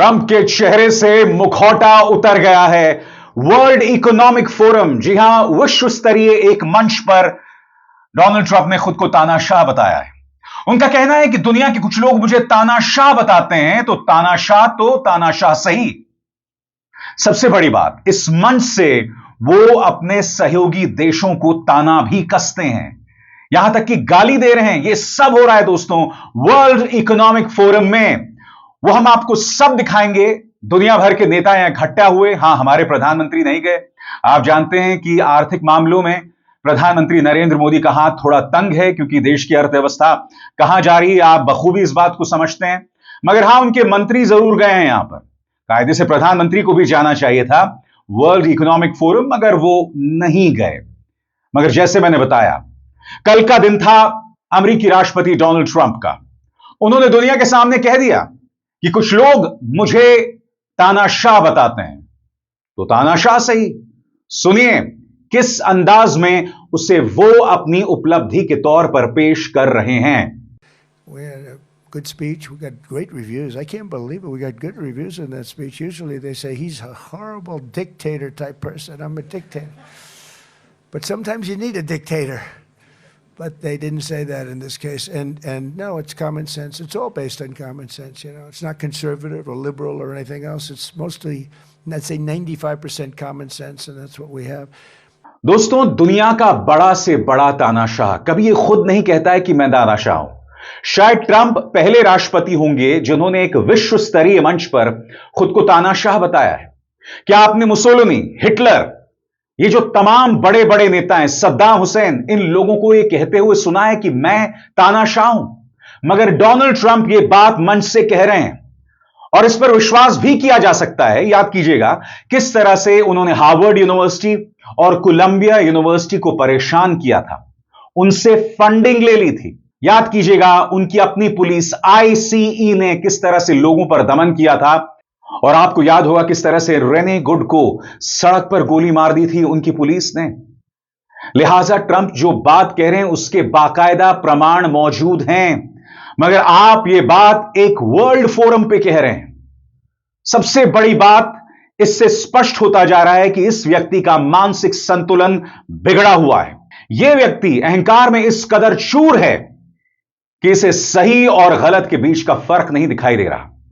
Trump के चेहरे से मुखौटा उतर गया है। वर्ल्ड इकोनॉमिक फोरम, जी हां, विश्व स्तरीय एक मंच पर डोनाल्ड ट्रंप ने खुद को तानाशाह बताया है। उनका कहना है कि दुनिया के कुछ लोग मुझे तानाशाह बताते हैं, तो तानाशाह सही। सबसे बड़ी बात, इस मंच से वो अपने सहयोगी देशों को ताना भी कसते हैं, यहां तक कि गाली दे रहे हैं। यह सब हो रहा है दोस्तों वर्ल्ड इकोनॉमिक फोरम में। वो हम आपको सब दिखाएंगे। दुनिया भर के नेता यहां इकट्ठा हुए। हां, हमारे प्रधानमंत्री नहीं गए। आप जानते हैं कि आर्थिक मामलों में प्रधानमंत्री नरेंद्र मोदी का हाथ थोड़ा तंग है, क्योंकि देश की अर्थव्यवस्था कहां जा रही है आप बखूबी इस बात को समझते हैं। मगर हां, उनके मंत्री जरूर गए हैं यहां पर। कायदे से प्रधानमंत्री को भी जाना चाहिए था वर्ल्ड इकोनॉमिक फोरम, मगर वो नहीं गए। मगर जैसे मैंने बताया, कल का दिन था अमेरिकी राष्ट्रपति डोनाल्ड ट्रंप का। उन्होंने दुनिया के सामने कह दिया कि कुछ लोग मुझे तानाशाह बताते हैं, तो तानाशाह सही। सुनिए किस अंदाज में उसे वो अपनी उपलब्धि के तौर पर पेश कर रहे हैं। We had a good speech. We got great reviews. I can't believe it. We got good reviews in that speech. Usually they say he's a horrible dictator type person. I'm a dictator. But sometimes you need a dictator. But they didn't say that in this case. And no, it's common sense. It's all based on common sense. You know, it's not conservative or liberal or anything else. It's mostly, I'd say 95% common sense, and that's what we have. दोस्तों, दुनिया का बड़ा से बड़ा तानाशाह कभी ये खुद नहीं कहता है कि मैं तानाशाह हूं। शायद ट्रंप पहले राष्ट्रपति होंगे जिन्होंने एक विश्व स्तरीय मंच पर खुद को तानाशाह बताया है। क्या आपने मुसोलिनी, हिटलर, ये जो तमाम बड़े बड़े नेता हैं, सद्दाम हुसैन, इन लोगों को ये कहते हुए सुना है कि मैं तानाशाह हूं? मगर डोनाल्ड ट्रंप ये बात मंच से कह रहे हैं, और इस पर विश्वास भी किया जा सकता है। याद कीजिएगा किस तरह से उन्होंने हार्वर्ड यूनिवर्सिटी और कोलंबिया यूनिवर्सिटी को परेशान किया था, उनसे फंडिंग ले ली थी। याद कीजिएगा उनकी अपनी पुलिस आईसीई ने किस तरह से लोगों पर दमन किया था, और आपको याद होगा किस तरह से रेने गुड को सड़क पर गोली मार दी थी उनकी पुलिस ने। लिहाजा ट्रंप जो बात कह रहे हैं उसके बाकायदा प्रमाण मौजूद हैं, मगर आप ये बात एक वर्ल्ड फोरम पे कह रहे हैं। सबसे बड़ी बात, इससे स्पष्ट होता जा रहा है कि इस व्यक्ति का मानसिक संतुलन बिगड़ा हुआ है। यह व्यक्ति अहंकार में इस कदर चूर है कि इसे सही और गलत के बीच का फर्क नहीं दिखाई दे रहा।